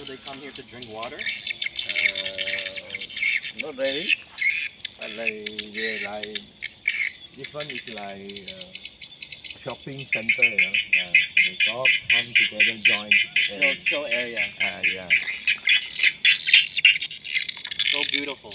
So they come here to drink water? Not really. But like this one is like shopping center, you know. They all come together, join together. Chill area. Yeah. So beautiful.